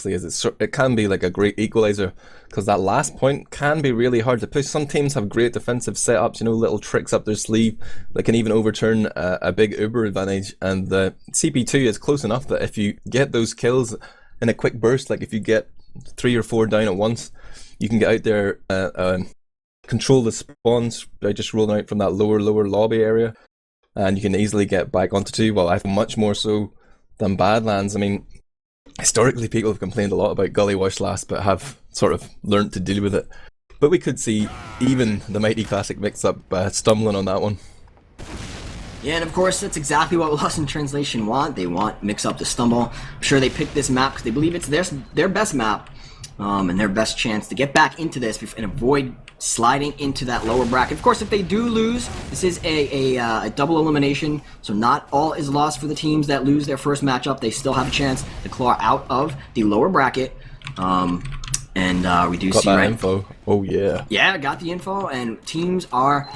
actually is it can be like a great equalizer, because that last point can be really hard to push. Some teams have great defensive setups, you know, little tricks up their sleeve that can even overturn a big Uber advantage, and the CP2 is close enough that if you get those kills in a quick burst, like if you get 3 or 4 down at once, you can get out there, control the spawns by just rolling out from that lower lobby area, and you can easily get back onto 2. Well, I think much more so than Badlands. I mean, historically people have complained a lot about Gully Wash last, but have sort of learnt to deal with it. But we could see even the mighty classic Mixup stumbling on that one. Yeah, and of course that's exactly what Lost in Translation want. They want Mixup to stumble. I'm sure they picked this map because they believe it's their best map, and their best chance to get back into this and avoid sliding into that lower bracket. Of course, if they do lose, this is a double elimination, so not all is lost for the teams that lose their first matchup. They still have a chance to claw out of the lower bracket. And we do got see that info. Oh yeah. Yeah, got the info, and teams are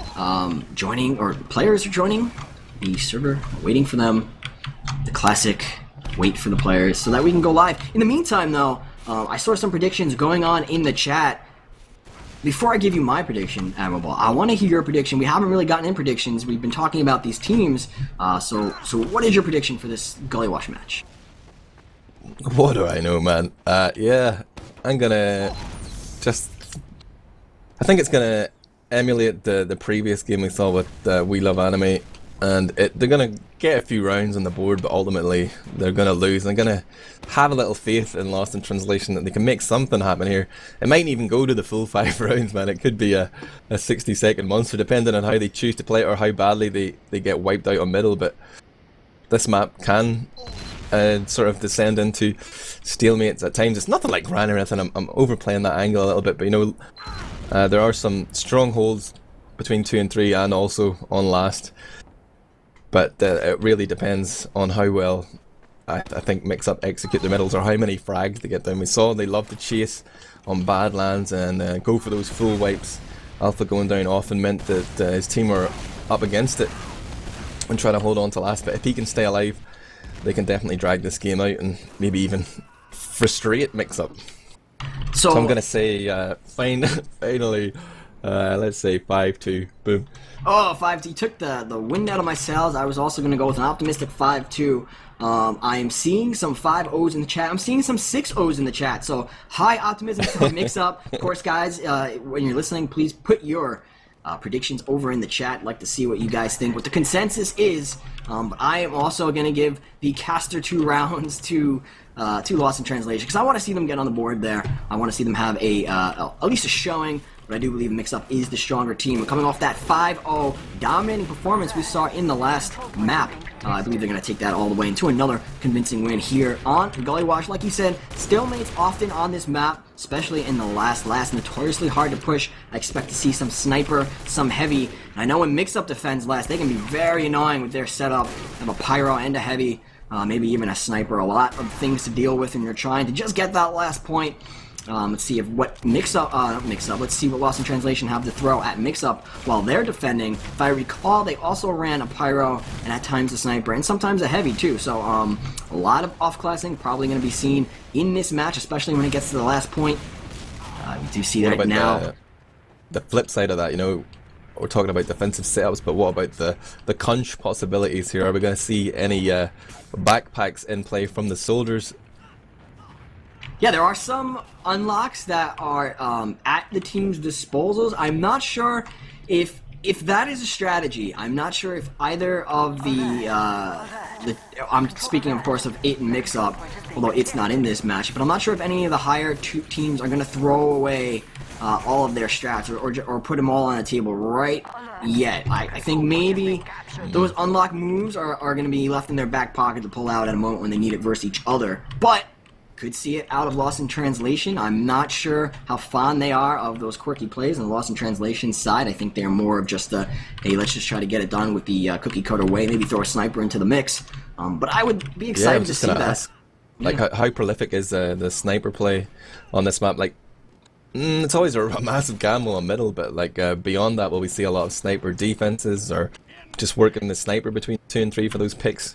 joining, or players are joining the server, waiting for them. The classic wait for the players so that we can go live. In the meantime, though, I saw some predictions going on in the chat. Before I give you my prediction, Admirable, I want to hear your prediction. We haven't really gotten in predictions. We've been talking about these teams. So what is your prediction for this Gully Wash match? What do I know, man? Yeah, I'm gonna just... I think it's gonna emulate the previous game we saw with We Love Anime, and they're gonna get a few rounds on the board, but ultimately they're gonna lose. And I'm gonna have a little faith in Lost in Translation that they can make something happen here. It might even go to the full 5 rounds, man. It could be a 60-second monster, depending on how they choose to play it or how badly they get wiped out on middle. But this map can sort of descend into stalemates at times. It's nothing like Ran or anything. I'm overplaying that angle a little bit, but you know, there are some strongholds between 2 and 3 and also on last. But it really depends on how well I think Mixup execute the middles, or how many frags they get down. We saw they love to chase on Badlands and go for those full wipes. Alpha going down often meant that his team were up against it and trying to hold on to last. But if he can stay alive, they can definitely drag this game out and maybe even frustrate Mixup. So I'm gonna say finally, let's say 5-2. Boom. Oh, 5-2. Took the wind out of my sails. I was also going to go with an optimistic 5-2. I am seeing some 5-0s in the chat. I'm seeing some 6-0s in the chat. So high optimism for Mixup. Of course, guys, when you're listening, please put your predictions over in the chat. I'd like to see what you guys think, what the consensus is. But I am also going to give the caster 2 rounds to Lost in Translation, because I want to see them get on the board there. I want to see them have at least a showing. But I do believe Mixup is the stronger team. Coming off that 5-0 dominating performance we saw in the last map, I believe they're going to take that all the way into another convincing win here on Gully Wash. Like you said, stalemates often on this map, especially in the last notoriously hard to push. I expect to see some sniper, some heavy. And I know when Mixup defends last, they can be very annoying with their setup. Have a pyro and a heavy, maybe even a sniper. A lot of things to deal with, and you're trying to just get that last point. Let's see what let's see what Lost in Translation have to throw at Mixup while they're defending. If I recall, they also ran a pyro and at times a sniper and sometimes a heavy too. So a lot of off-classing probably going to be seen in this match, especially when it gets to the last point. We do see that now. The flip side of that, you know, we're talking about defensive setups, but what about the conch possibilities here? Are we going to see any backpacks in play from the soldiers? Yeah, there are some unlocks that are at the team's disposals. I'm not sure if that is a strategy. I'm not sure if either of I'm speaking, of course, of it and Mixup, although it's not in this match. But I'm not sure if any of the higher teams are going to throw away all of their strats or put them all on the table right yet. I think maybe those unlock moves are going to be left in their back pocket to pull out at a moment when they need it versus each other. But could see it out of Lost in Translation. I'm not sure how fond they are of those quirky plays on the Lost in Translation side. I think they're more of just hey, let's just try to get it done with the cookie cutter way, maybe throw a sniper into the mix. But I would be excited to see that. Ask, like, how prolific is the sniper play on this map? Like, it's always a massive gamble on middle, but like beyond that, will we see a lot of sniper defenses, or just working the sniper between 2 and 3 for those picks?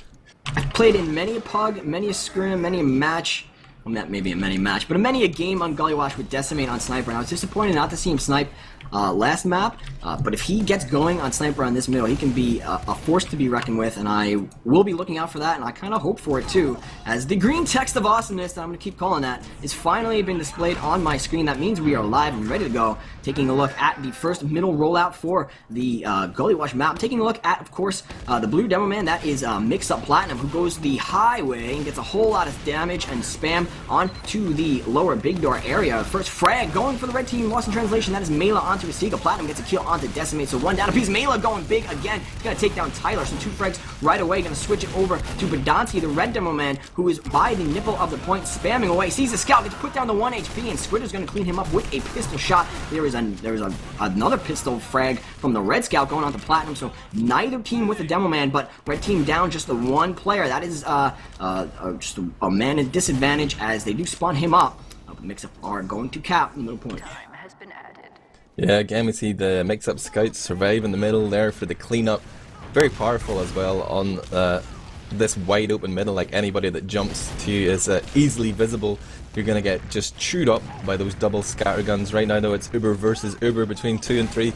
I've played in many a pug, many a scrim, many a match. maybe a many match, but a game on Gullywash with Decimate on Sniper, and I was disappointed not to see him snipe last map, but if he gets going on Sniper on this middle, he can be a force to be reckoned with, and I will be looking out for that, and I kind of hope for it too, as the green text of awesomeness, that I'm going to keep calling that, is finally been displayed on my screen. That means we are live and ready to go. Taking a look at the first middle rollout for the Gullywash map, taking a look at, of course, the blue demo man, that is Mixup Platinum, who goes the highway and gets a whole lot of damage and spam onto the lower big door area. First frag going for the red team, lost in translation, that is Mela onto ESEA. Platinum gets a kill onto Decimate, so one down apiece. Mela going big again. He's going to take down Tyler, so 2 frags right away. Going to switch it over to Badanti, the red demo man, who is by the nipple of the point, spamming away. Sees the scout, gets put down to 1 HP, and Squidder's going to clean him up with a pistol shot. There is another pistol frag from the red scout going on to Platinum, so neither team with a demo man, but red team down just the one player. That is just a man in disadvantage as they do spawn him up. Mixup are going to cap the middle point. Yeah, again we see the Mixup scouts survive in the middle there for the cleanup. Very powerful as well on this wide open middle. Like, anybody that jumps to you is easily visible. You're going to get just chewed up by those double scatter guns. Right now though, it's Uber versus Uber between 2 and 3,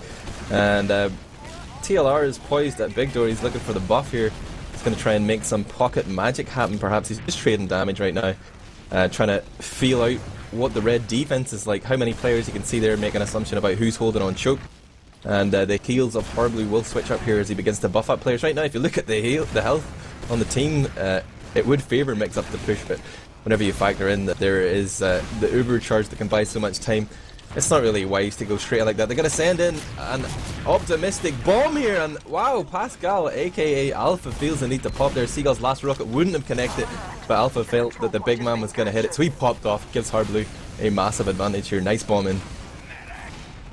and TLR is poised at big door. He's looking for the buff here. He's going to try and make some pocket magic happen perhaps. He's just trading damage right now, trying to feel out what the red defense is like, how many players you can see there, make an assumption about who's holding on choke. And the heals of Horblue will switch up here as he begins to buff up players. Right now, if you look at the health on the team, it would favour Mixup to push, but whenever you factor in that there is the Uber charge that can buy so much time, it's not really wise to go straight like that. They're going to send in an optimistic bomb here, and wow, Pascal, aka Alpha, feels the need to pop there. Seagull's last rocket wouldn't have connected, but Alpha felt that the big man was going to hit it, so he popped off, gives Horblue a massive advantage here. Nice bomb in.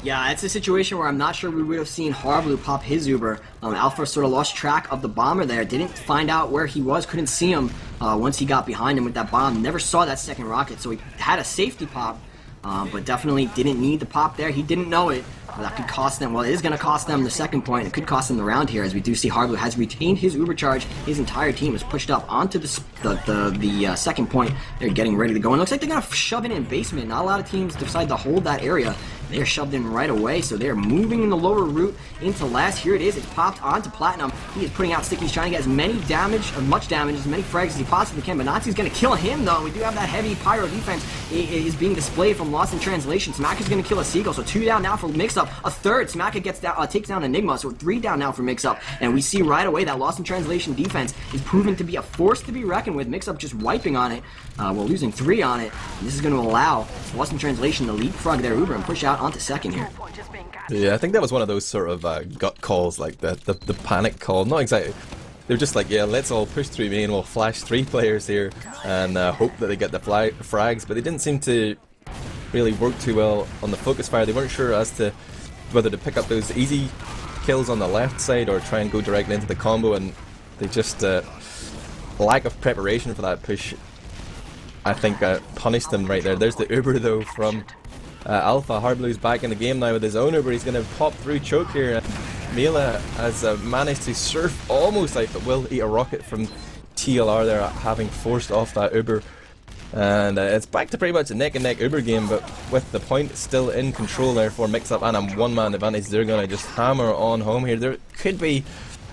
Yeah, it's a situation where I'm not sure we would have seen Horblue pop his Uber. Alpha sort of lost track of the bomber there, didn't find out where he was, couldn't see him once he got behind him with that bomb, never saw that second rocket, so he had a safety pop. But definitely didn't need the pop there. He didn't know it. That could cost them. Well, it is going to cost them the second point. It could cost them the round here, as we do see Horblue has retained his Uber charge. His entire team is pushed up onto the second point. They're getting ready to go. And it looks like they're going to shove it in basement. Not a lot of teams decide to hold that area. They are shoved in right away, so they are moving in the lower route into last. Here it is. It's popped onto Platinum. He is putting out stickies, trying to get as many damage, as much damage, as many frags as he possibly can. But Nazi's going to kill him, though. We do have that heavy pyro defense. It is being displayed from Lost in Translation. Smack is going to kill a Seagull, so 2 down now for Mixup. A third. Smacka gets down, takes down Enigma, so 3 down now for Mixup. And we see right away that Lost in Translation defense is proven to be a force to be reckoned with. Mixup just wiping on it. We're losing 3 on it. And this is going to allow Lost in Translation to leapfrog their Uber and push out onto second here. Yeah, I think that was one of those sort of gut calls, like the panic call. Not exactly. They're just like, yeah, let's all push through main. We'll flash 3 players here and hope that they get the frags. But they didn't seem to really work too well on the focus fire. They weren't sure as to whether to pick up those easy kills on the left side or try and go directly into the combo, and they just lack of preparation for that push, I think, punished them right there. There's the Uber though from Alpha. Harblue's back in the game now with his own Uber. He's going to pop through choke here. Mela has managed to surf almost out, but will eat a rocket from TLR there, having forced off that Uber. And it's back to pretty much a neck and neck Uber game, but with the point still in control there for Mixup and a one-man advantage, they're going to just hammer on home here. There could be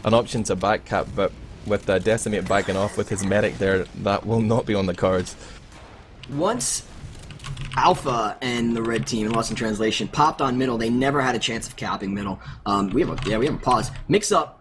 an option to back cap, but with Decimate backing off with his medic there, that will not be on the cards. Once Alpha and the red team, Lost in Translation, popped on middle, they never had a chance of capping middle. We have a pause. Mixup,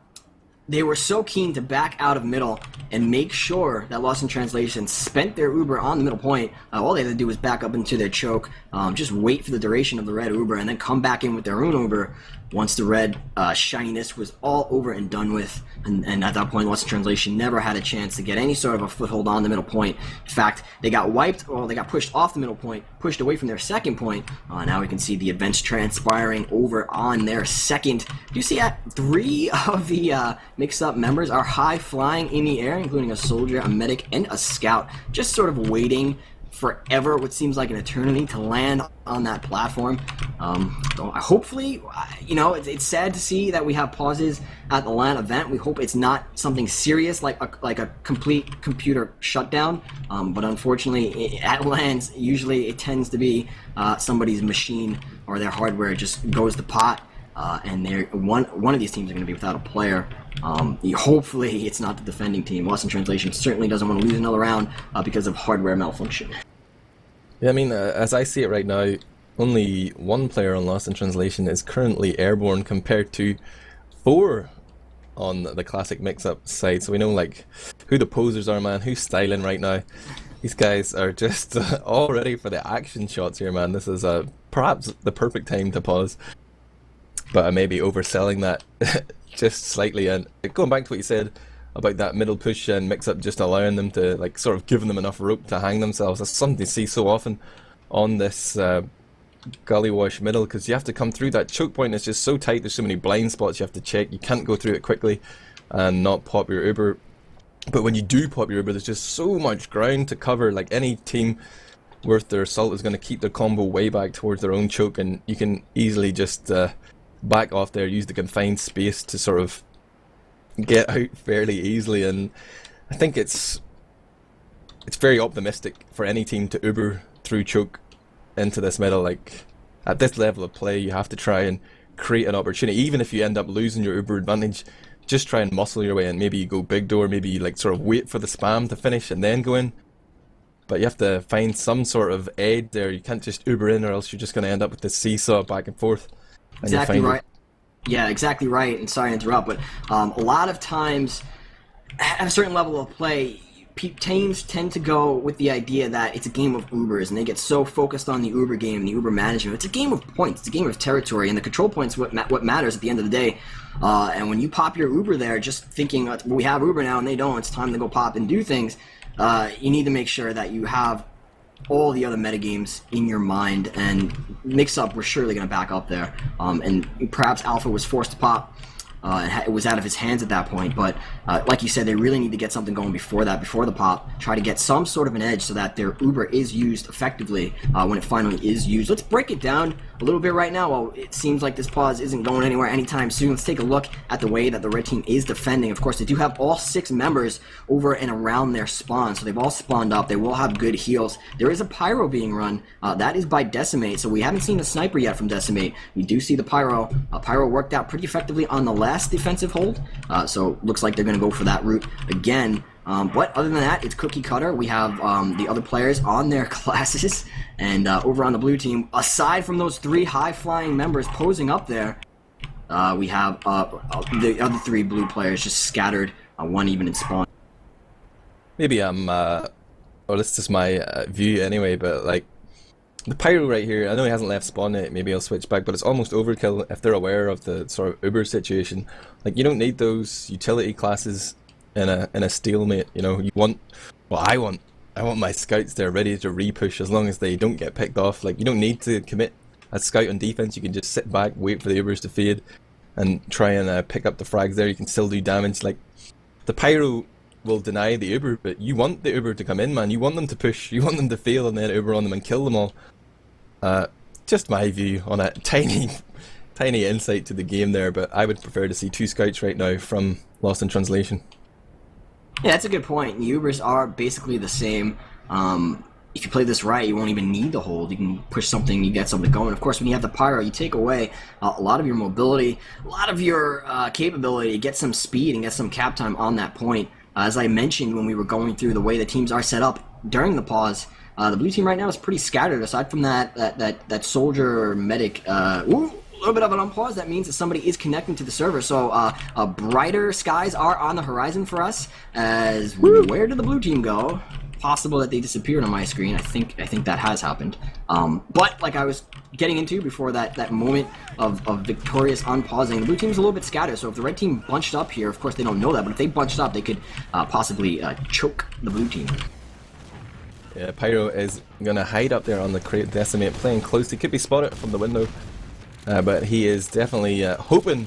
they were so keen to back out of middle and make sure that Lost in Translation spent their Uber on the middle point. All they had to do was back up into their choke, just wait for the duration of the red Uber, and then come back in with their own Uber once the red shininess was all over and done with. And at that point, Lost in Translation never had a chance to get any sort of a foothold on the middle point. In fact, they got wiped, or they got pushed off the middle point, pushed away from their second point. Now we can see the events transpiring over on their second. You see that 3 of the Mixup members are high flying in the air, including a soldier, a medic, and a scout, just sort of waiting forever, what seems like an eternity, to land on that platform. Hopefully, you know, it's sad to see that we have pauses at the LAN event. We hope it's not something serious like a complete computer shutdown. But unfortunately, at LANs, usually it tends to be somebody's machine or their hardware just goes to pot, and one of these teams are going to be without a player. Hopefully, it's not the defending team. Lost in Translation certainly doesn't want to lose another round because of hardware malfunction. Yeah, I mean, as I see it right now, only one player on Lost in Translation is currently airborne compared to 4 on the classic Mixup side. So we know like who the posers are, man, who's styling right now. These guys are just all ready for the action shots here, man. This is perhaps the perfect time to pause. But I may be overselling that just slightly. And going back to what you said about that middle push and Mixup just allowing them to, like, sort of giving them enough rope to hang themselves. That's something to see so often on this gully wash middle, because you have to come through that choke point. It's just so tight, there's so many blind spots you have to check. You can't go through it quickly and not pop your Uber. But when you do pop your Uber, there's just so much ground to cover. Like, any team worth their salt is going to keep their combo way back towards their own choke, and you can easily just back off there, use the confined space to sort of get out fairly easily. And I think it's very optimistic for any team to Uber through choke into this middle. Like, at this level of play, you have to try and create an opportunity. Even if you end up losing your Uber advantage, just try and muscle your way in. Maybe you go big door, maybe you like sort of wait for the spam to finish and then go in. But you have to find some sort of edge there. You can't just Uber in, or else you're just going to end up with this seesaw back and forth. And exactly right. Yeah, exactly right. And sorry to interrupt, but a lot of times at a certain level of play, teams tend to go with the idea that it's a game of Ubers, and they get so focused on the Uber game and the Uber management. It's a game of points. It's a game of territory, and the control points what matters at the end of the day. And when you pop your Uber there, just thinking, well, we have Uber now and they don't, it's time to go pop and do things, you need to make sure that you have all the other metagames in your mind, and Mixup was surely going to back up there. And perhaps Alpha was forced to pop. And it was out of his hands at that point, but like you said, they really need to get something going before that, before the pop. Try to get some sort of an edge so that their Uber is used effectively when it finally is used. Let's break it down a little bit right now. Well, it seems like this pause isn't going anywhere anytime soon. Let's take a look at the way that the red team is defending. Of course, they do have all 6 members over and around their spawn, so they've all spawned up. They will have good heals. There is a pyro being run. That is by Decimate, so we haven't seen a sniper yet from Decimate. We do see the pyro. Pyro worked out pretty effectively on the last defensive hold, so looks like they're going to go for that route again. But other than that, it's cookie cutter. We have the other players on their classes, and over on the blue team, aside from those 3 high-flying members posing up there, we have the other 3 blue players just scattered, one even in spawn. Maybe or this is just my view anyway, but like, the pyro right here, I know he hasn't left spawn yet, maybe I'll switch back, but it's almost overkill if they're aware of the sort of Uber situation. Like, you don't need those utility classes in a stalemate, you know. You want, well, I want my scouts there ready to re-push as long as they don't get picked off. Like, you don't need to commit a scout on defense. You can just sit back, wait for the Ubers to fade, and try and pick up the frags there. You can still do damage. Like, the pyro will deny the Uber, but you want the Uber to come in, man. You want them to push, you want them to fail and then Uber on them and kill them all. Just my view on a tiny insight to the game there, but I would prefer to see 2 scouts right now from Lost in Translation. Yeah, that's a good point. The Ubers are basically the same. If you play this right, you won't even need the hold. You can push something, you get something going. Of course, when you have the pyro, you take away a lot of your mobility, a lot of your capability to get some speed and get some cap time on that point. As I mentioned when we were going through the way the teams are set up during the pause, the blue team right now is pretty scattered. Aside from that soldier or medic, a little bit of an unpause. That means that somebody is connecting to the server. So brighter skies are on the horizon for us. As where did the blue team go? Possible that they disappeared on my screen. I think that has happened. But like I was getting into before that moment of victorious unpausing, the blue team's a little bit scattered. So if the red team bunched up here, of course they don't know that, but if they bunched up, they could possibly choke the blue team. Yeah, Pyro is gonna hide up there on the crate. Decimate playing close. He could be spotted from the window, but he is definitely hoping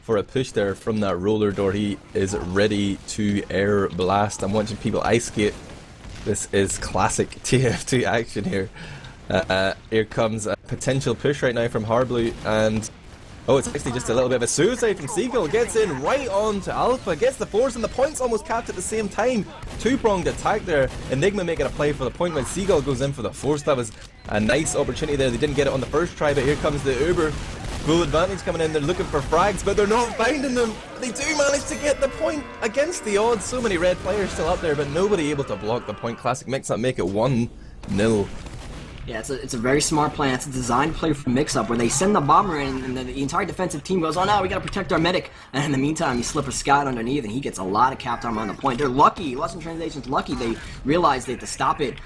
for a push there from that roller door. He is ready to air blast. I'm watching people ice skate. This is classic TF2 action here. Here comes a potential push right now from Harblue, and oh, it's actually just a little bit of a suicide from Seagull. Gets in right on to Alpha, gets the force, and the point's almost capped at the same time. Two-pronged attack there. Enigma making a play for the point when Seagull goes in for the force. That was a nice opportunity there. They didn't get it on the first try, but here comes the Uber. Full advantage coming in. They're looking for frags, but they're not finding them. They do manage to get the point against the odds. So many red players still up there, but nobody able to block the point. Classic Mixup make it 1-0. Yeah, it's a very smart plan. It's a designed play for Mixup where they send the bomber in and the entire defensive team goes, oh no, we gotta protect our medic. And in the meantime, you slip a scout underneath and he gets a lot of cap time on the point. They're lucky, Lost in Translation's lucky they realized they had to stop it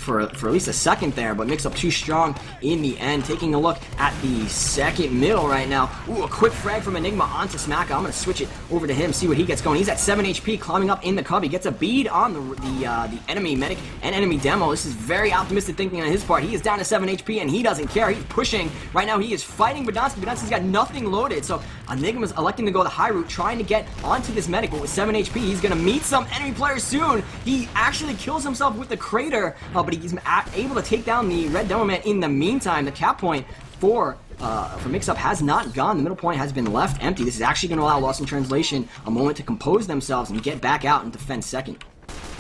for at least a second there, but Mixup too strong in the end. Taking a look at the second middle right now. Ooh, a quick frag from Enigma onto Smacka. I'm gonna switch it over to him, see what he gets going. He's at 7 HP, climbing up in the cubby, gets a bead on the enemy medic and enemy demo. This is very optimistic thinking on his part. He is down to 7 HP and he doesn't care. He's pushing. Right now he is fighting Badonsky. Badonsky's got nothing loaded, so Enigma's electing to go the high route, trying to get onto this medic, but with 7 HP, he's going to meet some enemy players soon. He actually kills himself with the crater, but he's able to take down the red demo man in the meantime. The cap point for Mixup has not gone. The middle point has been left empty. This is actually going to allow Lost in Translation a moment to compose themselves and get back out and defend second.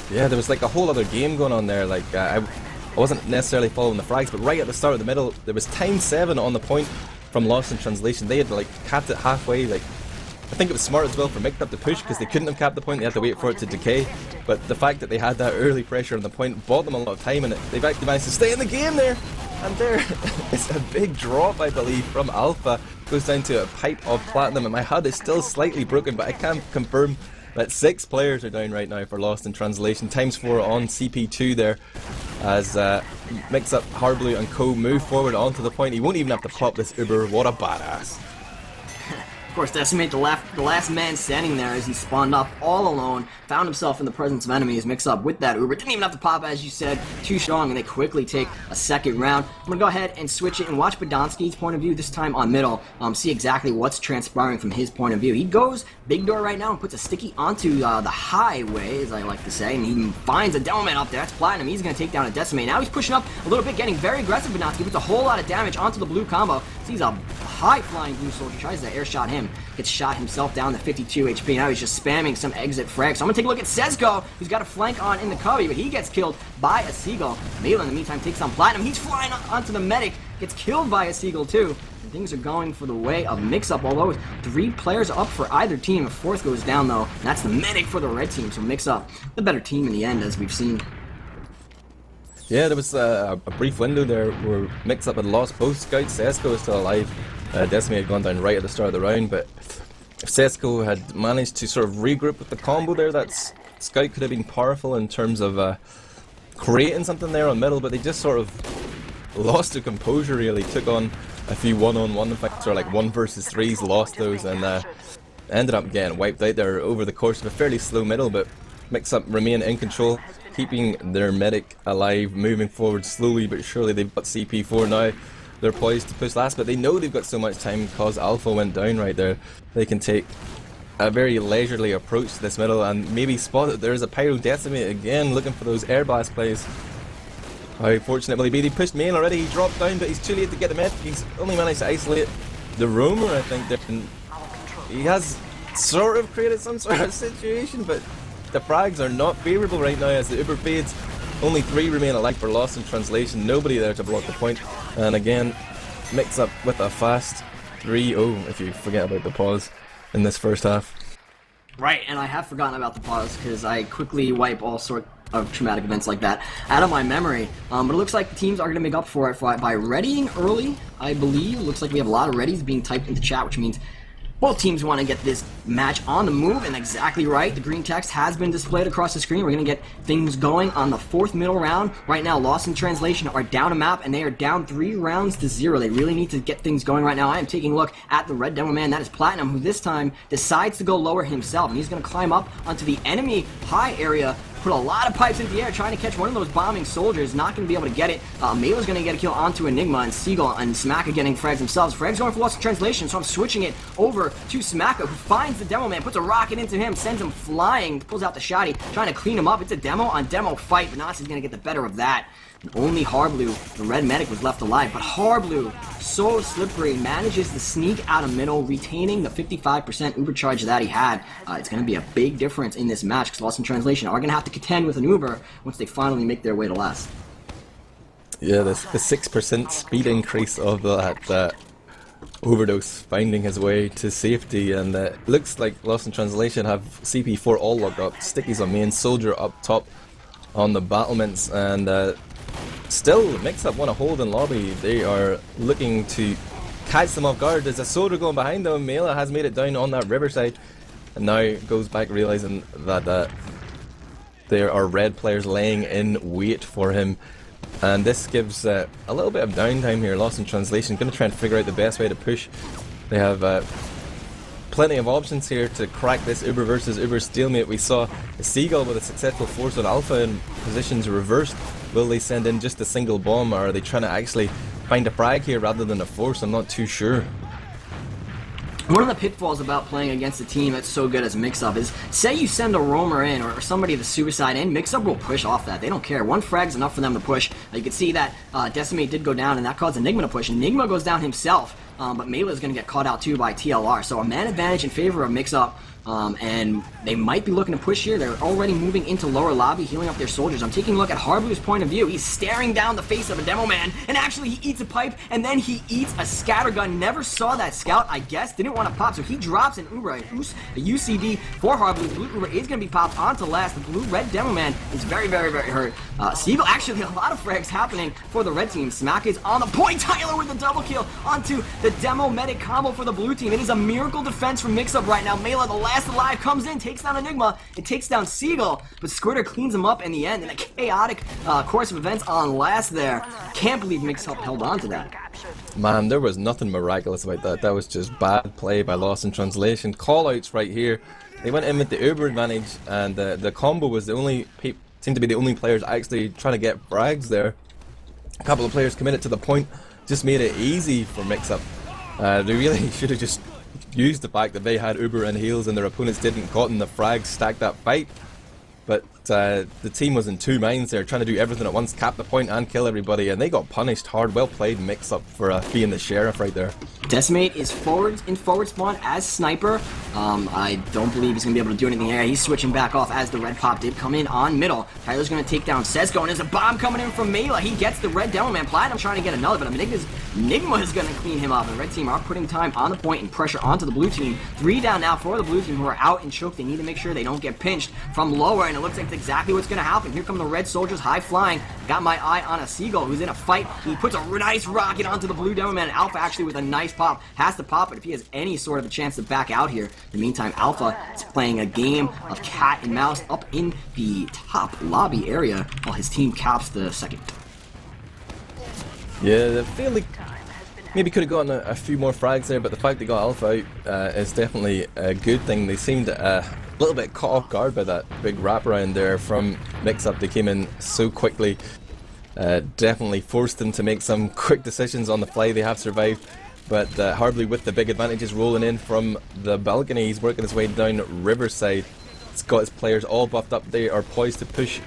Yeah, there was like a whole other game going on there. Like I wasn't necessarily following the frags, but right at the start of the middle, there was ×7 on the point from Lost in Translation. They had like capped it halfway. Like I think it was smart as well for Mixup to push because they couldn't have capped the point. They had to wait for it to decay. But the fact that they had that early pressure on the point bought them a lot of time, and they've actually managed to stay in the game there. And there is a big drop, I believe, from Alpha. Goes down to a pipe of platinum, and my HUD is still slightly broken, but I can confirm that 6 players are down right now for Lost in Translation. ×4 on CP2 there, as Mixup, Harblue and co move forward onto the point. He won't even have to pop this Uber. What a badass. Of course, Decimate, the last man standing there as he spawned up all alone, found himself in the presence of enemies. Mixup with that Uber. Didn't even have to pop, as you said, too strong, and they quickly take a second round. I'm going to go ahead and switch it and watch Badonsky's point of view, this time on middle, see exactly what's transpiring from his point of view. He goes big door right now and puts a sticky onto the highway, as I like to say, and he finds a demo man up there. That's platinum. He's going to take down a Decimate. Now he's pushing up a little bit, getting very aggressive. Badonsky puts a whole lot of damage onto the blue combo. Sees a high-flying blue soldier, tries to air shot him, gets shot himself down to 52 HP. Now he's just spamming some exit frags. So I'm gonna take a look at Sezgo, who's got a flank on in the cubby, but he gets killed by a Seagull. Mela, in the meantime, takes on Platinum. He's flying onto the medic, gets killed by a Seagull too. And things are going for the way of Mixup, although 3 players up for either team. A 4th goes down though, and that's the medic for the red team. So Mixup, the better team in the end, as we've seen. Yeah, there was a brief window there where Mixup had lost both scouts. Sesco is still alive. Decimate had gone down right at the start of the round, but if Sesco had managed to sort of regroup with the combo there, that scout could have been powerful in terms of creating something there on middle, but they just sort of lost their composure really, took on a few one-on-one fights, or like 1 versus 3s, lost those, and ended up getting wiped out there over the course of a fairly slow middle, but Mixup remain in control, keeping their medic alive, moving forward slowly but surely. They've got CP4 now. They're poised to push last, but they know they've got so much time because Alpha went down right there. They can take a very leisurely approach to this middle and maybe spot that there's a Pyro Decimate again, looking for those air blast plays. How fortunate will he be? They pushed main already, he dropped down, but he's too late to get the med. He's only managed to isolate the roamer, I think. And he has sort of created some sort of situation, but the frags are not favourable right now as the Uber fades. Only 3 remain alive for Lost in Translation, nobody there to block the point. And again, Mixup with a fast 3-0, if you forget about the pause in this first half. Right, and I have forgotten about the pause because I quickly wipe all sorts of traumatic events like that out of my memory. But it looks like the teams are going to make up for it by readying early, I believe. It looks like we have a lot of readies being typed into chat, which means both teams want to get this match on the move, and exactly right. The green text has been displayed across the screen. We're going to get things going on the 4th middle round. Right now, Lost in Translation are down a map, and they are down 3 rounds to 0. They really need to get things going right now. I am taking a look at the red demo man. That is Platinum, who this time decides to go lower himself, and he's going to climb up onto the enemy high area put a lot of pipes into the air, trying to catch one of those bombing soldiers. Not going to be able to get it. Mela's going to get a kill onto Enigma, and Seagull and Smacka getting frags themselves. Frags going for lost in translation, so I'm switching it over to Smacka, who finds the demo man, puts a rocket into him, sends him flying, pulls out the shotty, trying to clean him up. It's a demo on demo fight, but Nazi's going to get the better of that. And only Harblue, the red medic, was left alive. But Harblue, so slippery, manages to sneak out of middle, retaining the 55% Uber charge that he had. It's going to be a big difference in this match, because Lost in Translation are going to have to contend with an Uber once they finally make their way to last. Yeah, the 6% speed increase of that Overdose finding his way to safety, and it looks like Lost in Translation have CP4 all locked up, Stickies on main, Soldier up top on the battlements, and still Mixup want to hold in lobby. They are looking to catch them off guard. There's a Soldier going behind them. Mela has made it down on that riverside, and now goes back realizing that there are red players laying in wait for him. And this gives a little bit of downtime here. Lost in Translation going to try and figure out the best way to push. They have plenty of options here to crack this Uber versus Uber stalemate. We saw a Seagull with a successful force on Alpha in positions reversed. Will they send in just a single bomb, or are they trying to actually find a frag here rather than a force? I'm not too sure. One of the pitfalls about playing against a team that's so good as Mixup is, say you send a roamer in or somebody to suicide in, Mixup will push off that. They don't care. One frag's enough for them to push. You can see that Decimate did go down, and that caused Enigma to push. Enigma goes down himself, but Melee's going to get caught out too by TLR. So a man advantage in favor of Mixup. And they might be looking to push here. They're already moving into lower lobby, healing up their soldiers. I'm taking a look at Harblue's point of view. He's staring down the face of a demo man, and actually he eats a pipe, and then he eats a scattergun. Never saw that scout, I guess. Didn't want to pop, so he drops an Uber, a UCD for Harblue. Blue Uber is going to be popped onto last. The blue-red demo man is very, very, very hurt. Seagull, actually, a lot of frags happening for the red team. Smack is on the point. Tyler with the double kill onto the demo medic combo for the blue team. It is a miracle defense from Mixup right now. Mela, the last alive, comes in, takes down Enigma, it takes down Seagull, but Squirter cleans him up in the end in a chaotic course of events on last there. Can't believe Mixup held on to that. Man, there was nothing miraculous about that. That was just bad play by Lost in Translation. Callouts right here. They went in with the Uber advantage, and the combo was the only seemed to be the only players actually trying to get frags there. A couple of players committed to the point, just made it easy for Mixup. They really should have just used the fact that they had Uber and heals and their opponents didn't, caught in the frags, stacked that fight. But the team was in two minds there, trying to do everything at once, cap the point and kill everybody, and they got punished hard. Well played Mixup for being the sheriff right there. Decimate is in forward spawn as sniper. I don't believe he's going to be able to do anything here. He's switching back off as the red pop did come in on middle. Tyler's going to take down Sesko, and there's a bomb coming in from Mela. He gets the red demo man. Platinum trying to get another, but Enigma is going to clean him up. The red team are putting time on the point and pressure onto the blue team. 3 down now for the blue team, who are out and choked. They need to make sure they don't get pinched from lower, and it looks like it's exactly what's going to happen. Here come the red soldiers, high flying. Got my eye on a Seagull who's in a fight. He puts a nice rocket onto the blue demo man. Alpha actually with a nice pop has to pop it if he has any sort of a chance to back out here. In the meantime, Alpha is playing a game of cat and mouse up in the top lobby area while his team caps the second. Yeah, I feel like maybe could have gotten a few more frags there, but the fact they got Alpha out is definitely a good thing. They seemed a little bit caught off guard by that big wraparound there from Mixup. They came in so quickly, definitely forced them to make some quick decisions on the fly. They have survived, but Harblue with the big advantages rolling in from the balcony. He's working his way down Riverside. He's got his players all buffed up. They are poised to push,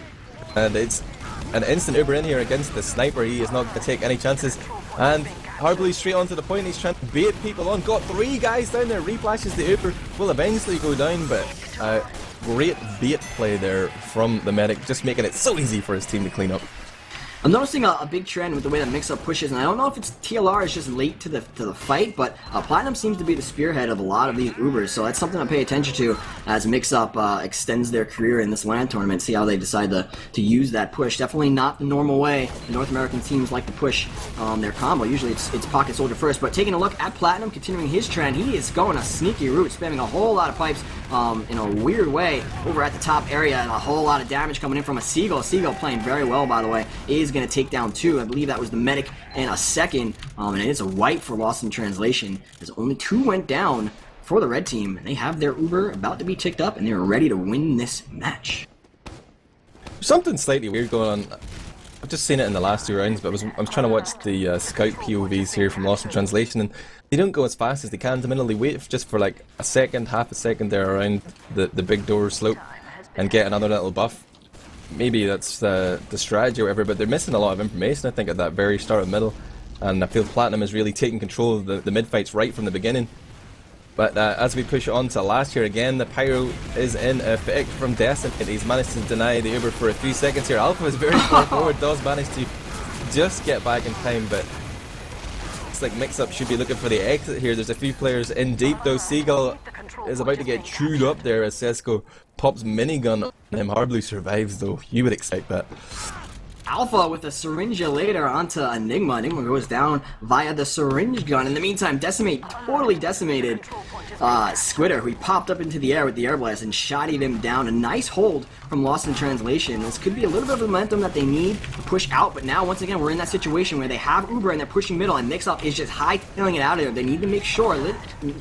and it's an instant Uber in here against the sniper. He is not going to take any chances, and Harblue straight onto the point. He's trying to bait people on. Got 3 guys down there. Reflashes the Uber. Will eventually go down, but great bait play there from the medic, just making it so easy for his team to clean up. I'm noticing a big trend with the way that Mixup pushes, and I don't know if it's TLR is just late to the fight, but Platinum seems to be the spearhead of a lot of these Ubers, so that's something to pay attention to as Mixup extends their career in this LAN tournament. See how they decide to use that push. Definitely not the normal way the North American teams like to push their combo. Usually it's pocket soldier first, but taking a look at Platinum, continuing his trend, he is going a sneaky route, spamming a whole lot of pipes in a weird way over at the top area, and a whole lot of damage coming in from a Seagull. Seagull playing very well, by the way, is going to take down 2. I believe that was the medic and a second, and it is a wipe for Lost in Translation, as only 2 went down for the red team. They have their Uber about to be ticked up, and they're ready to win this match. Something slightly weird going on. I've just seen it in the last 2 rounds, but I was trying to watch the scout POVs here from Lost in Translation, and they don't go as fast as they can. They wait just for like a second, half a second there around the big door slope, and get another little buff. Maybe that's the strategy or whatever, but they're missing a lot of information, I think, at that very start of middle. And I feel Platinum is really taking control of the mid fights right from the beginning. But as we push on to last year again, the pyro is in effect from Decimate. He's managed to deny the Uber for a few seconds here. Alpha is very far forward, does manage to just get back in time, but it's like Mixup should be looking for the exit here. There's a few players in deep though. Seagull is about to get chewed up there as Sesko pops minigun on him. Hardblue survives though, you would expect that. Alpha with a syringe later onto Enigma. Enigma goes down via the syringe gun. In the meantime, Decimate totally decimated Squitter, who he popped up into the air with the air blast and shotted him down. A nice hold from Lost in Translation. This could be a little bit of momentum that they need to push out, but now once again we're in that situation where they have Uber and they're pushing middle, and Mixup is just hightailing it out of there. They need to make sure,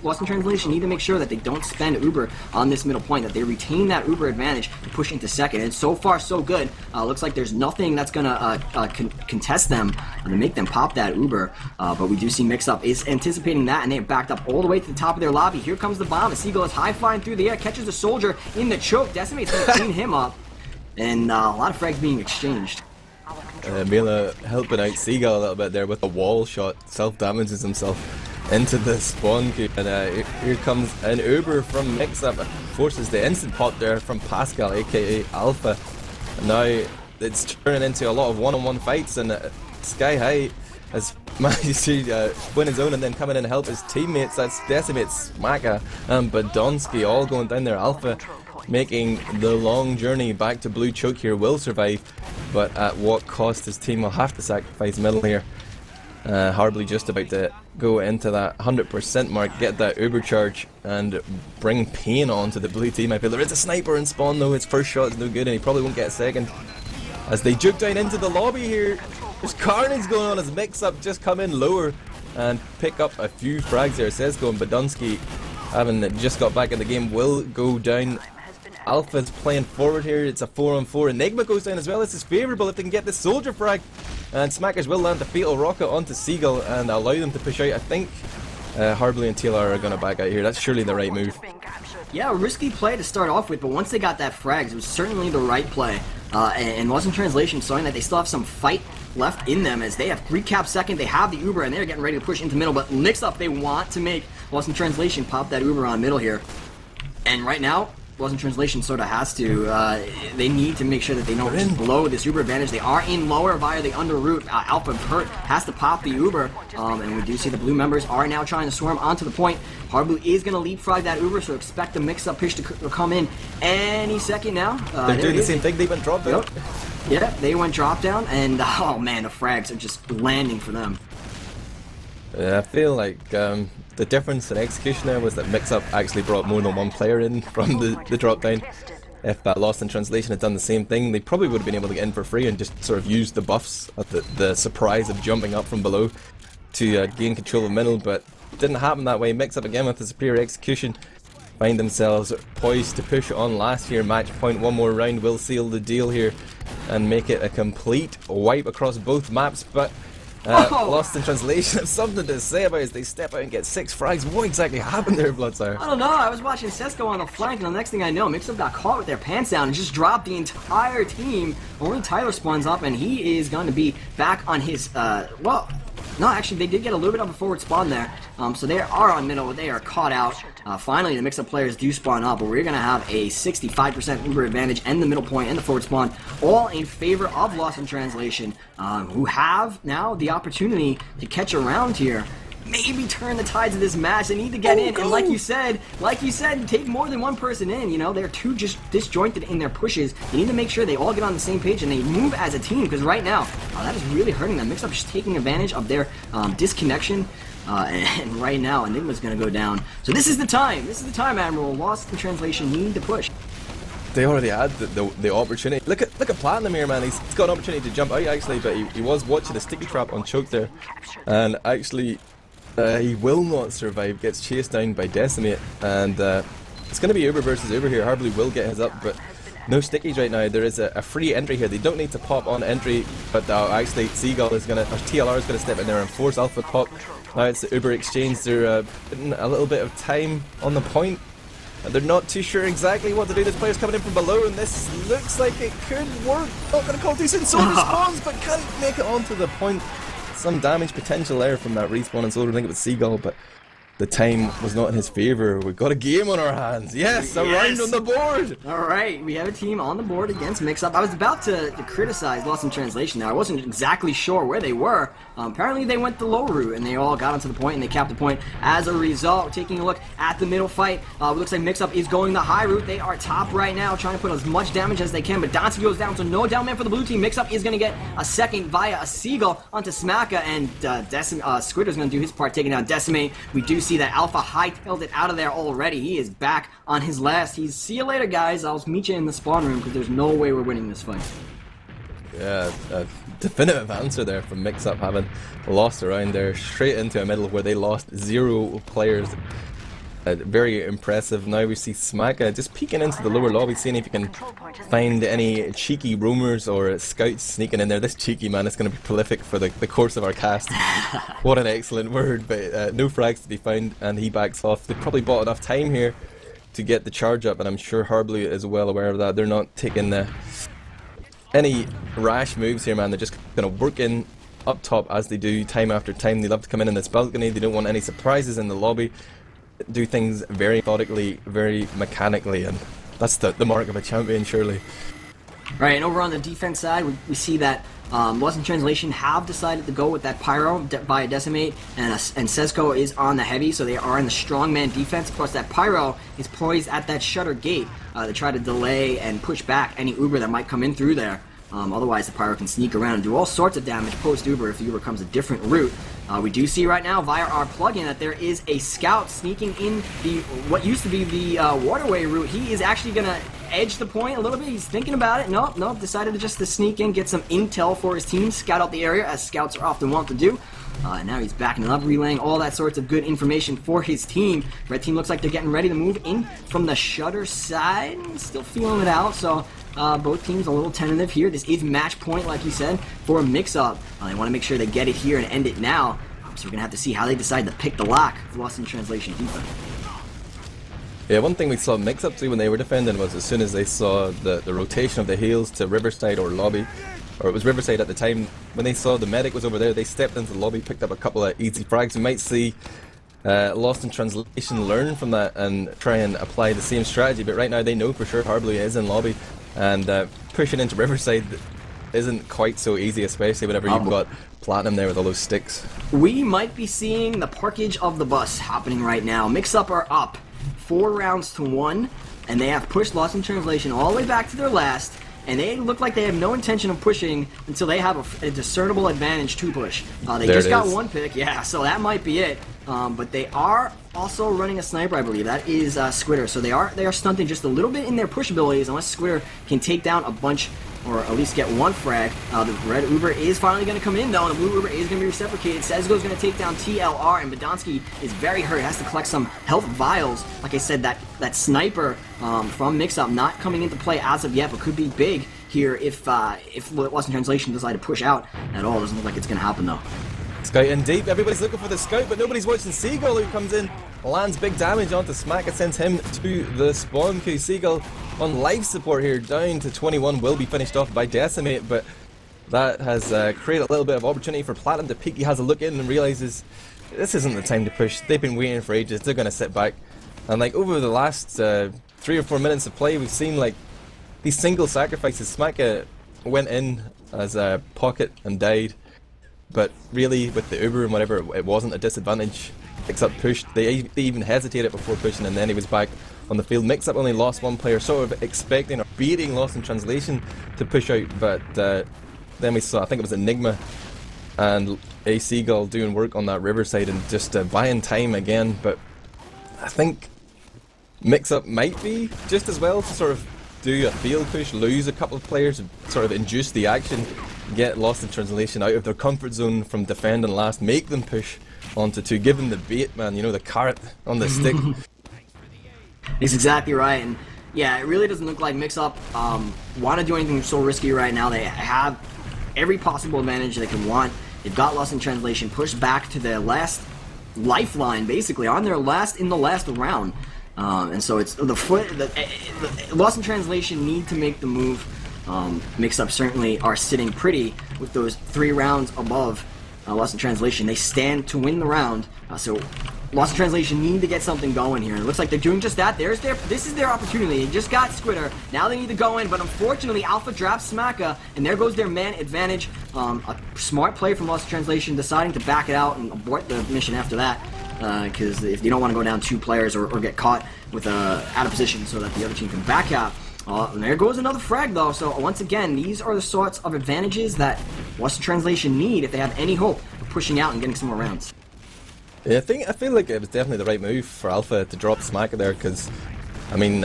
Lost in Translation need to make sure that they don't spend Uber on this middle point, that they retain that Uber advantage to push into second. And so far so good. Looks like there's nothing that's gonna contest them and make them pop that Uber, but we do see Mixup is anticipating that, and they have backed up all the way to the top of their lobby. Here comes the bomb. Seagull is high flying through the air, catches the soldier in the choke. Decimate's gonna clean him up, and a lot of frags being exchanged. Mila helping out Seagull a little bit there with a wall shot, self-damages himself into the spawn queue, and here comes an Uber from Mixup, forces the instant pop there from Pascal, aka Alpha, and now it's turning into a lot of one-on-one fights, and Sky High has managed to win his own and then come in and help his teammates. That's Decimate, Smaka, and Badonsky all going down there. Alpha making the long journey back to Blue Choke here, will survive, but at what cost? His team will have to sacrifice middle here. Hardly just about to go into that 100% mark, get that Uber charge, and bring pain onto the blue team. I feel there is a sniper in spawn though. His first shot is no good, and he probably won't get a second. As they juke down into the lobby here, there's carnage going on as Mixup just come in lower and pick up a few frags there. Sesko and Badonsky, having just got back in the game, will go down. Alpha's playing forward here. It's a 4-on-4. Enigma goes down as well. This is favourable if they can get this soldier frag. And Smackers will land the fatal rocket onto Seagull and allow them to push out. I think Hardblue and TLR are going to back out here. That's surely the right move. Yeah, a risky play to start off with, but once they got that frags, it was certainly the right play. And Lost in Translation showing that they still have some fight left in them, as they have recap second, they have the Uber, and they're getting ready to push into middle, but Mixup, they want to make Lost in Translation pop that Uber on middle here. And right now, Lost in Translation sort of has to, they need to make sure that they don't just blow this Uber advantage. They are in lower via the under route. Alpha Hurt has to pop the Uber, and we do see the blue members are now trying to swarm onto the point. Hardblue is going to leapfrog that Uber, so expect the Mixup push to come in any second now. They're doing the same thing, they went drop down. Yep. Yeah, they went drop down, and oh man, the frags are just landing for them. I feel like the difference in execution there was that Mixup actually brought more than one player in from the drop down. If Lost in Translation had done the same thing, they probably would have been able to get in for free and just sort of use the buffs at the surprise of jumping up from below to gain control of middle, but it didn't happen that way. Mixup again with the superior execution find themselves poised to push on last year. Match point, one more round will seal the deal here and make it a complete wipe across both maps, but Lost in Translation have something to say about it as they step out and get 6 frags. What exactly happened there, Bloodsire? I don't know, I was watching Sesko on the flank, and the next thing I know, Mixup got caught with their pants down and just dropped the entire team. Only Tyler spawns up, and he is going to be back on his, well, no, actually, they did get a little bit of a forward spawn there, so they are on middle, but they are caught out. Finally, the Mixup players do spawn up, but we're going to have a 65% Uber advantage and the middle point and the forward spawn, all in favor of Lost in Translation, who have now the opportunity to catch a round here. Maybe turn the tides of this match. They need to get in, and like you said, take more than one person in. You know, they're too just disjointed in their pushes. They need to make sure they all get on the same page and they move as a team, because right now, that is really hurting them. Mixup just taking advantage of their disconnection. And right now, Enigma's going to go down. So this is the time. This is the time, Admiral. Lost in Translation need to push. They already had the opportunity. Look at Platinum here, man. He's got an opportunity to jump out actually, but he was watching the sticky trap on Choke there, and actually he will not survive. Gets chased down by Decimate, and it's going to be Uber versus Uber here. Hardblue will get his up, but No stickies right now. There is a free entry here. They don't need to pop on entry, but actually Seagull is gonna, or TLR is gonna step in there and force Alpha pop. Now it's the Uber exchange. They're putting a little bit of time on the point. And they're not too sure exactly what to do. This player's coming in from below, and this looks like it could work. Not gonna call too soon. Soul responds, but can't make it onto the point. Some damage potential there from that respawn, and Solar. I think it was Seagull, but the time was not in his favor. We've got a game on our hands. Yes, a round on the board. All right, we have a team on the board against Mixup. I was about to criticize Lost in Translation there. I wasn't exactly sure where they were. Apparently they went the low route, and they all got onto the point, and they capped the point. As a result, taking a look at the middle fight, it looks like Mixup is going the high route. They are top right now, trying to put as much damage as they can, but Donsky goes down, so no down man for the blue team. Mixup is going to get a second via a Seagull onto Smacka, and Squidder's going to do his part, taking down Decimate. We do see that Alpha hightailed it out of there already. He is back on his last. He's, see you later, guys. I'll meet you in the spawn room, because there's no way we're winning this fight. Yeah, a definitive answer there from Mixup, having lost around there straight into a middle where they lost 0 players. Very impressive. Now we see Smacka just peeking into the lower lobby, seeing if he can find any cheeky roamers or scouts sneaking in there. This cheeky man is going to be prolific for the course of our cast. What an excellent word, but no frags to be found, and he backs off. They probably bought enough time here to get the charge up, and I'm sure Harbly is well aware of that. They're not taking any rash moves here, man. They're just going to work in up top as they do time after time. They love to come in this balcony. They don't want any surprises in the lobby. Do things very methodically, very mechanically, and that's the mark of a champion, surely. Right, and over on the defense side, we see that Lost in Translation have decided to go with that Pyro by a Decimate, and Sezco is on the heavy, so they are in the strongman defense. Of course, that Pyro is poised at that shutter gate to try to delay and push back any Uber that might come in through there. Otherwise, the Pyro can sneak around and do all sorts of damage post-Uber if the Uber comes a different route. We do see right now via our plugin that there is a scout sneaking in what used to be the waterway route. He is actually going to edge the point a little bit. He's thinking about it. Nope. Decided to just sneak in, get some intel for his team, scout out the area, as scouts are often wont to do. And now he's backing it up, relaying all that sorts of good information for his team. Red team looks like they're getting ready to move in from the shutter side. Still feeling it out, so both teams a little tentative here. This is match point, like you said, for a Mixup. They want to make sure they get it here and end it now. So we're going to have to see how they decide to pick the lock for Lost in Translation defense. Yeah, one thing we saw Mixup do when they were defending was as soon as they saw the rotation of the heals to Riverside or lobby, or it was Riverside at the time, when they saw the medic was over there, they stepped into the lobby, picked up a couple of easy frags. We might see Lost in Translation learn from that and try and apply the same strategy, but right now they know for sure Harbly is in lobby, and pushing into Riverside isn't quite so easy, especially whenever you've got Platinum there with all those sticks. We might be seeing the parkage of the bus happening right now. Mixup are up 4 rounds to 1, and they have pushed Lost in Translation all the way back to their last, and they look like they have no intention of pushing until they have a discernible advantage to push. They just got 1 pick, yeah, so that might be it. But they are also running a sniper, I believe. That is Squidder, so they are stunting just a little bit in their push abilities unless Squidder can take down a bunch or at least get 1 frag. The red Uber is finally going to come in, though, and the blue Uber is going to be reciprocated. Sezgo's going to take down TLR, and Badonsky is very hurt. Has to collect some health vials. Like I said, that sniper from Mixup not coming into play as of yet, but could be big here if Lost in Translation decide to push out at all. Doesn't look like it's going to happen, though. Scout in deep, everybody's looking for the scout, but nobody's watching Seagull, who comes in, lands big damage onto Smack. It sends him to the spawn queue. Seagull on life support here, down to 21, will be finished off by Decimate, but that has created a little bit of opportunity for Platinum to peek. He has a look in and realizes this isn't the time to push. They've been waiting for ages, they're going to sit back. And like over the last 3 or 4 minutes of play, we've seen like these single sacrifices. Smack went in as a pocket and died. But really, with the Uber and whatever, it wasn't a disadvantage. Mixup pushed. They even hesitated before pushing, and then he was back on the field. Mixup only lost 1 player, sort of expecting or beating Lost in Translation to push out, but then we saw, I think it was Enigma and a Seagull doing work on that Riverside and just buying time again. But I think Mixup might be just as well to sort of do a field push, lose a couple of players, and sort of induce the action, get Lost in Translation out of their comfort zone from defending last, make them push onto 2, give them the bait, man, you know, the carrot on the stick. He's exactly right, and Yeah, it really doesn't look like Mixup want to do anything so risky right now. They have every possible advantage they can want. They've got Lost in Translation pushed back to their last lifeline, basically, on their last round. And so it's the Lost in Translation need to make the move. Mixup certainly are sitting pretty with those 3 rounds above Lost in Translation. They stand to win the round. So Lost in Translation need to get something going here. It looks like they're doing just that. This is their opportunity. They just got Squitter. Now they need to go in, but unfortunately, Alpha drafts Smacka, and there goes their man advantage. A smart play from Lost in Translation, deciding to back it out and abort the mission after that. Because if you don't want to go down 2 players or get caught with out of position so that the other team can back out. And there goes another frag, though. So once again, these are the sorts of advantages that Lost in Translation need if they have any hope of pushing out and getting some more rounds. Yeah, I feel like it was definitely the right move for Alpha to drop Smacka there, because, I mean,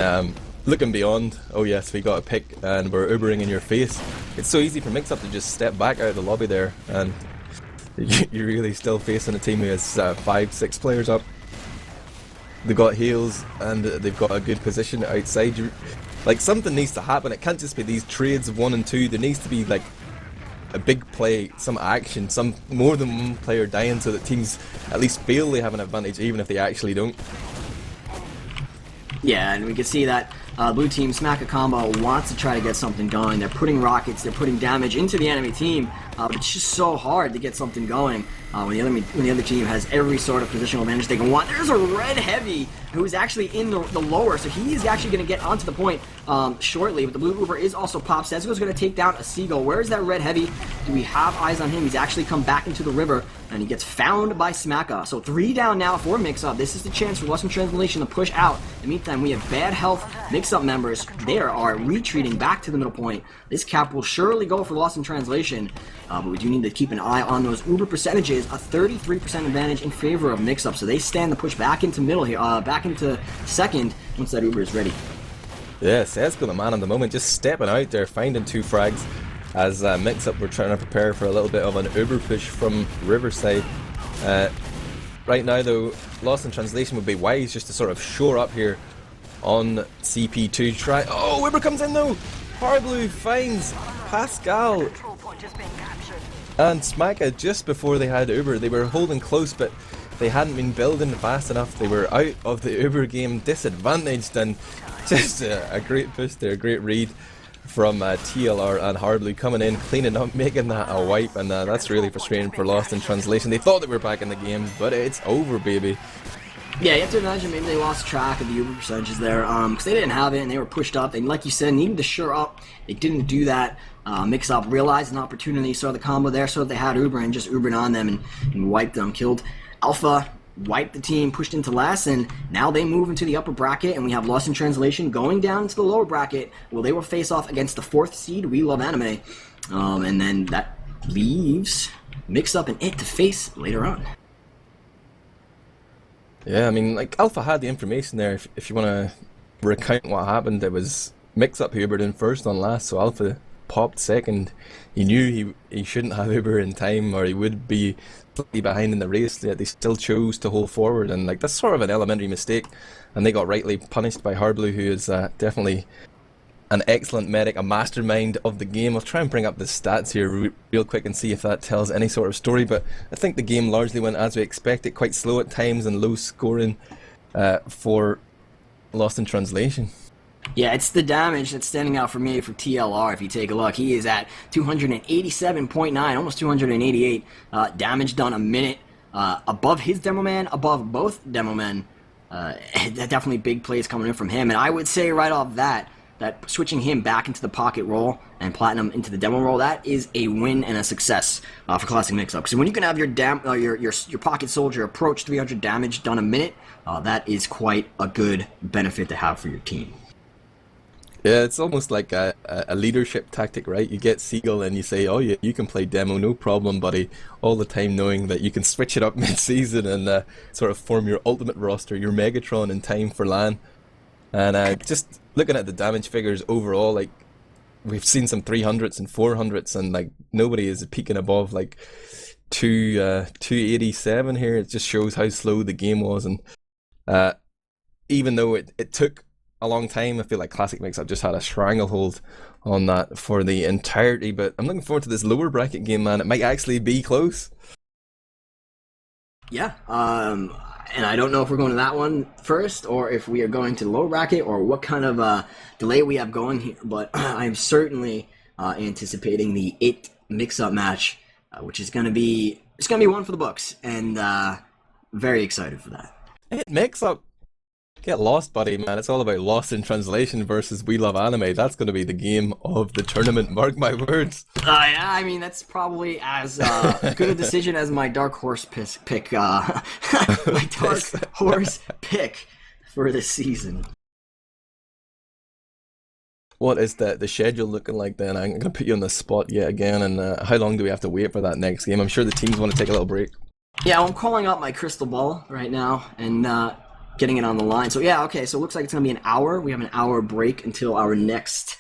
looking beyond, oh yes, we got a pick and we're Ubering in your face, it's so easy for Mixup to just step back out of the lobby there, and you're really still facing a team who has 5-6 players up. They've got heals and they've got a good position outside. Like, something needs to happen. It can't just be these trades of 1 and 2. There needs to be like a big play, some action, some more than one player dying, so that teams at least feel they have an advantage, even if they actually don't. Yeah, and we can see that blue team Smacka combo wants to try to get something going. They're putting rockets, they're putting damage into the enemy team, but it's just so hard to get something going when the other team has every sort of positional advantage they can want. There's a red heavy who is actually in the lower, so he is actually going to get onto the point shortly. But the blue Uber is also popped. Sezuko's going to take down a Seagull. Where is that red heavy? Do we have eyes on him? He's actually come back into the river, and he gets found by Smacka. So 3 down now for Mixup. This is the chance for Lost in Translation to push out. In the meantime, we have bad health Mixup members. They are retreating back to the middle point. This cap will surely go for Lost in Translation, but we do need to keep an eye on those Uber percentages. A 33% advantage in favor of Mixup, so they stand to push back into middle here, back into second once that Uber is ready. Yeah, Sezuko, the man of the moment, just stepping out there, finding 2 frags as Mixup were trying to prepare for a little bit of an Uber push from Riverside. Right now though, Lost in Translation would be wise just to sort of shore up here on CP2. Try. Oh, Uber comes in though! Harblue finds Pascal and Smacka just before they had Uber. They were holding close, but they hadn't been building fast enough. They were out of the Uber game, disadvantaged, and just a great push there, a great read from TLR and Harblue coming in, cleaning up, making that a wipe, and that's really frustrating for Lost in Translation. They thought they were back in the game, but it's over, baby. Yeah, you have to imagine maybe they lost track of the Uber percentages there, because they didn't have it and they were pushed up. They, like you said, needed to shore up. They didn't do that. Mixup realized an opportunity, saw the combo there, so they had Uber and just Ubered on them and wiped them, killed Alpha, wiped the team, pushed into last, and now they move into the upper bracket, and we have Lost in Translation going down to the lower bracket. Well, they will face off against the 4th seed, We Love Anime, and then that leaves Mixup and it to face later on. Yeah, I mean, like, Alpha had the information there. If you want to recount what happened, it was Mixup who Ubered in first on last, so Alpha popped second. He knew he shouldn't have Uber in time, or he would be slightly behind in the race, yet they still chose to hold forward, and like, that's sort of an elementary mistake, and they got rightly punished by Harblue, who is definitely an excellent medic, a mastermind of the game. I'll try and bring up the stats here real quick and see if that tells any sort of story, but I think the game largely went as we expected, quite slow at times and low scoring for Lost in Translation. Yeah, it's the damage that's standing out for me for TLR. If you take a look, he is at 287.9, almost 288 damage done a minute, above his demo man, above both demo men. Definitely big plays coming in from him, and I would say right off that switching him back into the pocket role and Platinum into the demo role, that is a win and a success for Classic Mixup. Because when you can have your pocket soldier approach 300 damage done a minute, that is quite a good benefit to have for your team. Yeah, it's almost like a leadership tactic, right? You get Seagull and you say, oh, you can play demo, no problem, buddy. All the time knowing that you can switch it up mid-season and sort of form your ultimate roster, your Megatron in time for LAN. And just looking at the damage figures overall, like, we've seen some 300s and 400s, and like, nobody is peaking above like 287 here. It just shows how slow the game was, and even though it took a long time. I feel like Classic Mixup just had a stranglehold on that for the entirety, but I'm looking forward to this lower bracket game, man. It might actually be close. Yeah, and I don't know if we're going to that one first, or if we are going to the low bracket, or what kind of delay we have going here. But I'm certainly anticipating the It Mix-Up match, which is going to be one for the books, and very excited for that. It Mixup. Get lost, buddy, man. It's all about Lost in Translation versus We Love Anime. That's going to be the game of the tournament. Mark my words. Yeah, I mean, that's probably as good a decision as my dark horse pick. My dark horse pick for this season. What is the schedule looking like then? I'm going to put you on the spot yet again. And how long do we have to wait for that next game? I'm sure the teams want to take a little break. Yeah, well, I'm calling out my crystal ball right now and getting it on the line. So yeah, okay. So it looks like it's gonna be an hour. We have an hour break until our next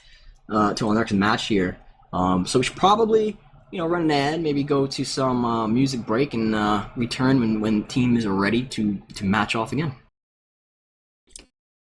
match here. So we should probably run an ad, maybe go to some music break, and return when teams are ready to match off again.